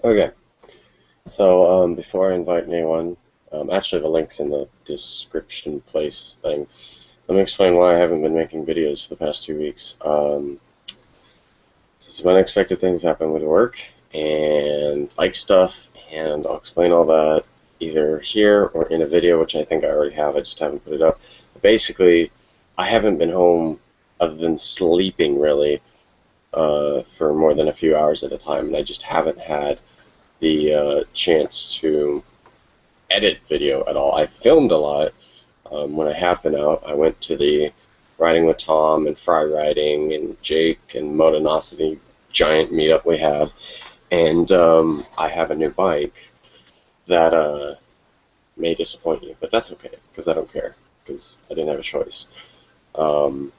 Okay, so before I invite anyone, actually the link's in the description place thing. Let me explain why I haven't been making videos for the past 2 weeks. Some unexpected things happen with work and like stuff, and I'll explain all that either here or in a video, which I think I already have. I just haven't put it up. But basically, I haven't been home other than sleeping really for more than a few hours at a time, and I just haven't had the chance to edit video at all. I filmed a lot when I have been out. I went to the Riding with Tom and Fry Riding and Jake and Motonosity giant meetup we had, and I have a new bike that may disappoint you, but that's okay because I don't care because I didn't have a choice. Um,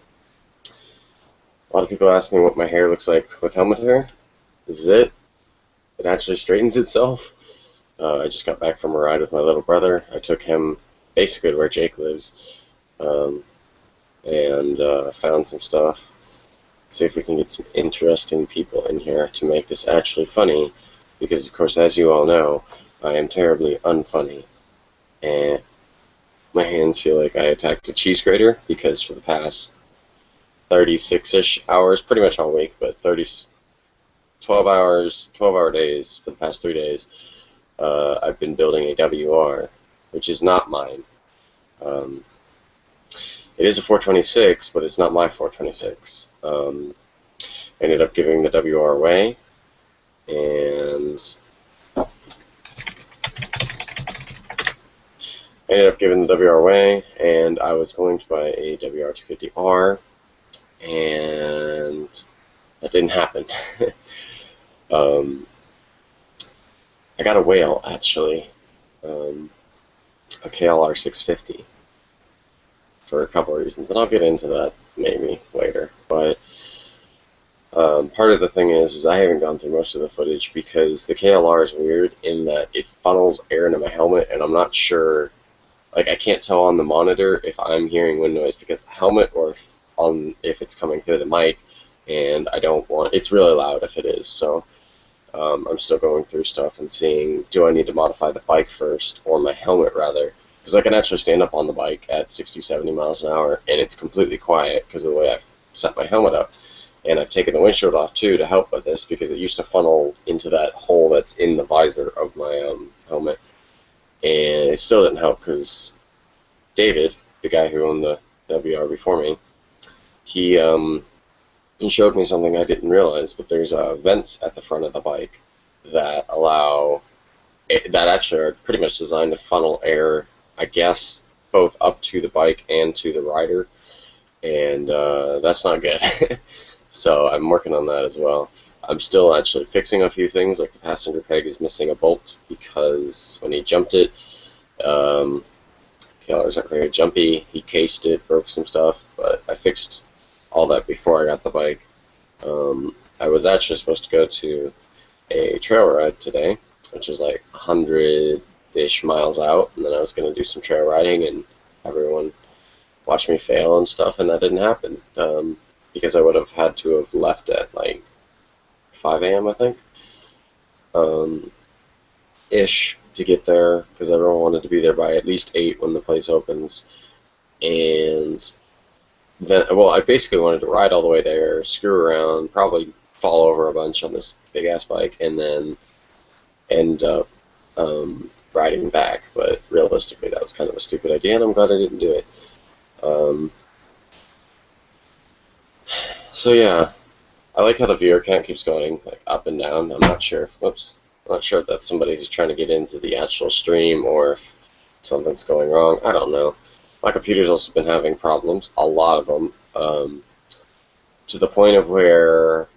a lot of people ask me what my hair looks like with helmet hair. This is it. It actually straightens itself. I just got back from a ride with my little brother. I took him basically to where Jake lives, um, and found some stuff. See if we can get some interesting people in here to make this actually funny, because of course, as you all know, I am terribly unfunny, and my hands feel like I attacked a cheese grater because for the past 36-ish hours, pretty much all week, but 12 hours, 12-hour days for the past 3 days, I've been building a WR, which is not mine. Um, it is a 426, but it's not my 426. Ended up giving the WR away, and I was going to buy a WR250R, and that didn't happen. um, I got a whale, actually, um, a KLR 650, for a couple of reasons, and I'll get into that maybe later. But part of the thing is I haven't gone through most of the footage because the KLR is weird in that it funnels air into my helmet, and I'm not sure. Like, I can't tell on the monitor if I'm hearing wind noise because of the helmet or if it's coming through the mic, and I don't want. It's really loud if it is. So I'm still going through stuff and seeing, do I need to modify the bike first, or my helmet rather, because I can actually stand up on the bike at 60, 70 miles an hour and it's completely quiet because of the way I've set my helmet up. And I've taken the windshield off too to help with this because it used to funnel into that hole that's in the visor of my helmet, and it still didn't help because David, the guy who owned the WR before me, he he showed me something I didn't realize, but there's vents at the front of the bike that allow that actually are pretty much designed to funnel air, I guess, both up to the bike and to the rider, and that's not good. So I'm working on that as well. I'm still actually fixing a few things, like the passenger peg is missing a bolt because when he jumped it, um, Keylers aren't very jumpy. He cased it, broke some stuff, but I fixed all that before I got the bike. I was actually supposed to go to a trail ride today, which is like 100-ish miles out, and then I was going to do some trail riding and everyone watch me fail and stuff, and that didn't happen because I would have had to have left at like 5 a.m. I think, um, ish, to get there because everyone wanted to be there by at least 8 when the place opens. And then, well, I basically wanted to ride all the way there, screw around, probably fall over a bunch on this big ass bike, and then end up riding back. But realistically, that was kind of a stupid idea, and I'm glad I didn't do it. Um, so yeah, I like how the viewer count keeps going like up and down. I'm not sure if, whoops, I'm not sure if that's somebody who's trying to get into the actual stream or if something's going wrong. I don't know. My computer's also been having problems, a lot of them, to the point of where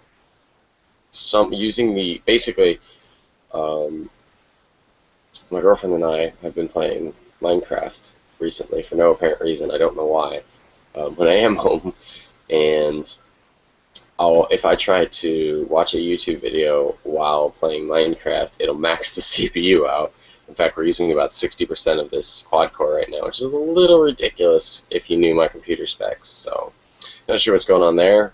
some using the basically um, my girlfriend and I have been playing Minecraft recently for no apparent reason. I don't know why. When I am home, and if I try to watch a YouTube video while playing Minecraft, it'll max the CPU out. In fact, we're using about 60% of this quad core right now, which is a little ridiculous if you knew my computer specs. So, not sure what's going on there.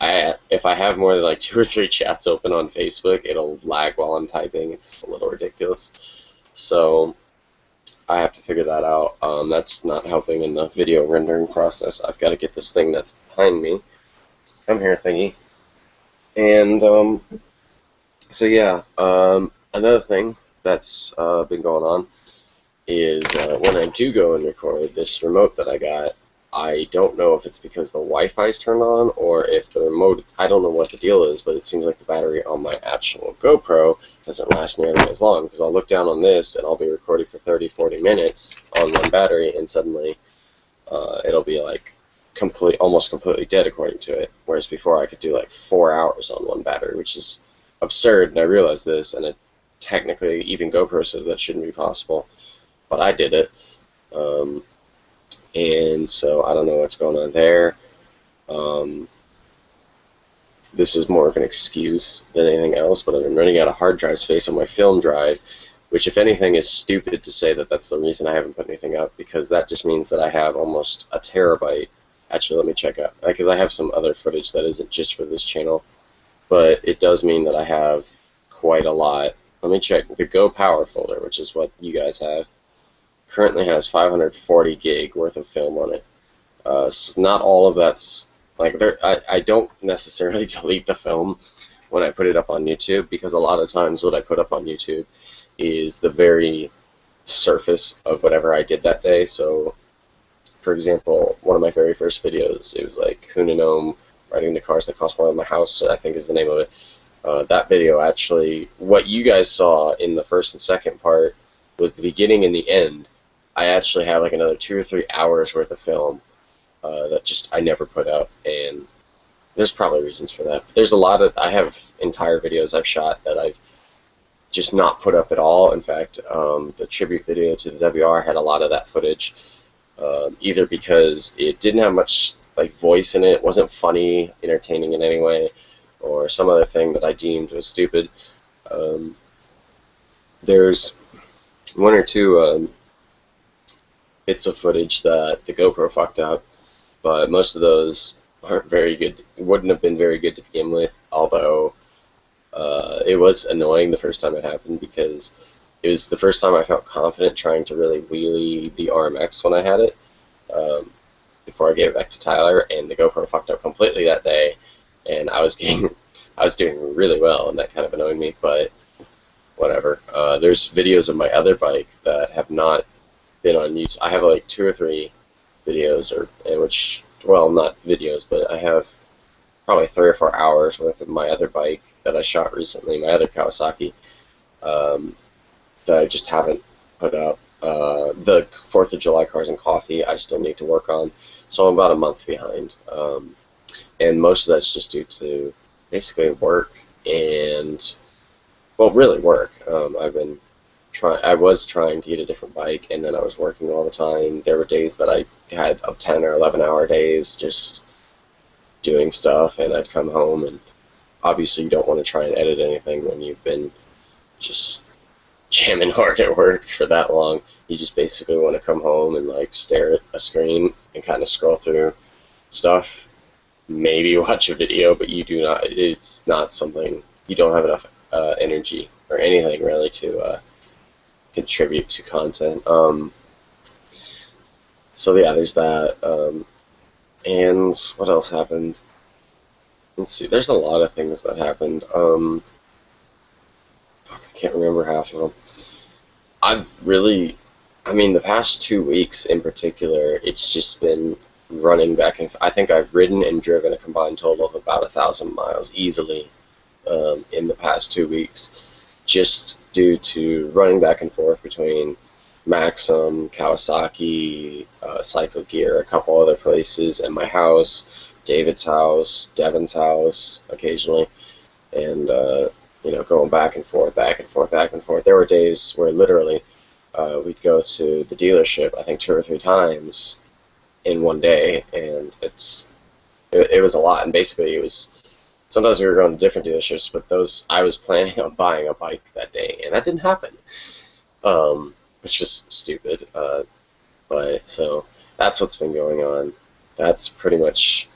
if I have more than like 2 or 3 chats open on Facebook, it'll lag while I'm typing. It's a little ridiculous. So I have to figure that out. That's not helping in the video rendering process. I've got to get this thing that's behind me. Come here, thingy. And so yeah, another thing that's been going on is when I do go and record this remote that I got, I don't know if it's because the Wi-Fi is turned on or if the remote, I don't know what the deal is, but it seems like the battery on my actual GoPro doesn't last nearly as long, because I'll look down on this and I'll be recording for 30-40 minutes on one battery, and suddenly it'll be like almost completely dead according to it, whereas before I could do like 4 hours on one battery, which is absurd, and I realize this, and it technically even GoPro says that shouldn't be possible, but I did it. And so I don't know what's going on there. This is more of an excuse than anything else, but I've been running out of hard drive space on my film drive, which, if anything, is stupid to say that that's the reason I haven't put anything up, because that just means that I have almost a terabyte. Actually, let me check out, because I have some other footage that isn't just for this channel, but it does mean that I have quite a lot. Let me check. The Go Power folder, which is what you guys have, currently has 540 gig worth of film on it. So not all of that's like I don't necessarily delete the film when I put it up on YouTube, because a lot of times what I put up on YouTube is the very surface of whatever I did that day. So, for example, one of my very first videos, it was like Hunanome riding the cars that cost more than my house, I think is the name of it. That video, actually, what you guys saw in the first and second part was the beginning and the end. I actually have like another 2 or 3 hours worth of film that just I never put up, and there's probably reasons for that. But there's a lot of, I have entire videos I've shot that I've just not put up at all. In fact, the tribute video to the WR had a lot of that footage, either because it didn't have much like voice in it, it wasn't funny, entertaining in any way, or some other thing that I deemed was stupid. There's one or two bits of footage that the GoPro fucked up, but most of those aren't very good. Wouldn't have been very good to begin with, although it was annoying the first time it happened, because it was the first time I felt confident trying to really wheelie the RMX when I had it, before I gave it back to Tyler, and the GoPro fucked up completely that day, and I was doing really well, and that kind of annoyed me, but whatever. There's videos of my other bike that have not been on YouTube. I have like 2 or 3 videos, which, well, not videos, but I have probably 3 or 4 hours worth of my other bike that I shot recently, my other Kawasaki, that I just haven't put up. The 4th of July Cars and Coffee I still need to work on, so I'm about a month behind. And most of that's just due to basically work and, well, really work. I was trying to get a different bike, and then I was working all the time. There were days that I had up 10 or 11-hour days just doing stuff, and I'd come home, and obviously you don't want to try and edit anything when you've been just jamming hard at work for that long. You just basically want to come home and like stare at a screen and kind of scroll through stuff, maybe watch a video, but it's not something, you don't have enough energy or anything really to contribute to content. So yeah, there's that. And what else happened? Let's see, there's a lot of things that happened. Fuck, I can't remember half of them. The past 2 weeks in particular, it's just been running back and I think I've ridden and driven a combined total of about 1,000 miles easily in the past 2 weeks, just due to running back and forth between Maxim, Kawasaki, Cycle Gear, a couple other places, and my house, David's house, Devin's house, occasionally, and going back and forth, back and forth, back and forth. There were days where literally we'd go to the dealership, I think 2 or 3 times in one day, and it was a lot. And basically, it was sometimes we were going to different dealerships, but I was planning on buying a bike that day, and that didn't happen. It's just stupid. But so that's what's been going on. That's pretty much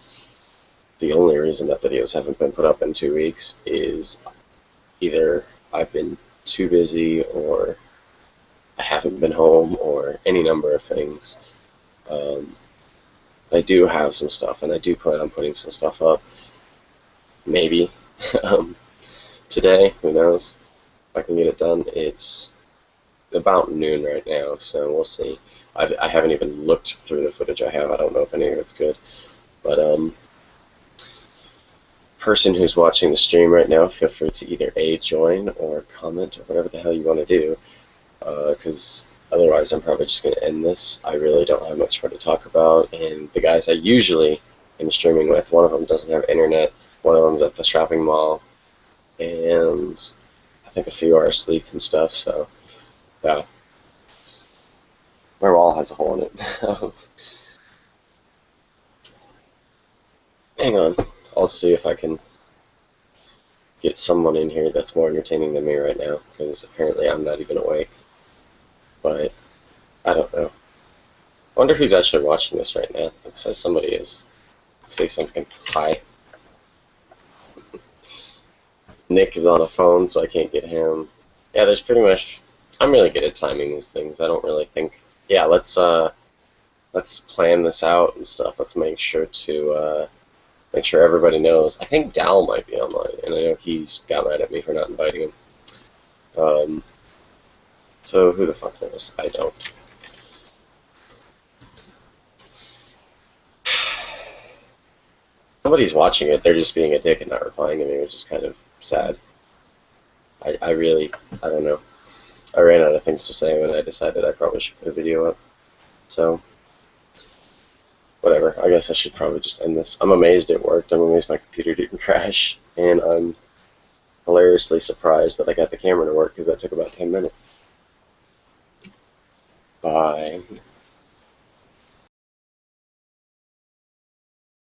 the only reason that videos haven't been put up in 2 weeks is either I've been too busy, or I haven't been home, or any number of things. Um, I do have some stuff, and I do plan on putting some stuff up. Maybe um, today, who knows? If I can get it done. It's about noon right now, so we'll see. I haven't even looked through the footage I have. I don't know if any of it's good. But person who's watching the stream right now, feel free to either A, join, or comment, or whatever the hell you want to do, because otherwise I'm probably just going to end this. I really don't have much more to talk about, and the guys I usually am streaming with, one of them doesn't have internet, one of them's at the shopping mall, and I think a few are asleep and stuff, so yeah. My wall has a hole in it. Hang on, I'll see if I can get someone in here that's more entertaining than me right now, because apparently I'm not even awake. But I don't know. I wonder if he's actually watching this right now. It says somebody is. Say something. Hi. Nick is on a phone, so I can't get him. Yeah, there's pretty much. I'm really good at timing these things. I don't really think. Yeah, let's plan this out and stuff. Let's make sure everybody knows. I think Dal might be online, and I know he's got mad at me for not inviting him. So who the fuck knows? I don't. Nobody's watching it. They're just being a dick and not replying to me, which is kind of sad. I really, I don't know. I ran out of things to say when I decided I probably should put a video up. So, whatever. I guess I should probably just end this. I'm amazed it worked. I'm amazed my computer didn't crash. And I'm hilariously surprised that I got the camera to work, because that took about 10 minutes. Bye.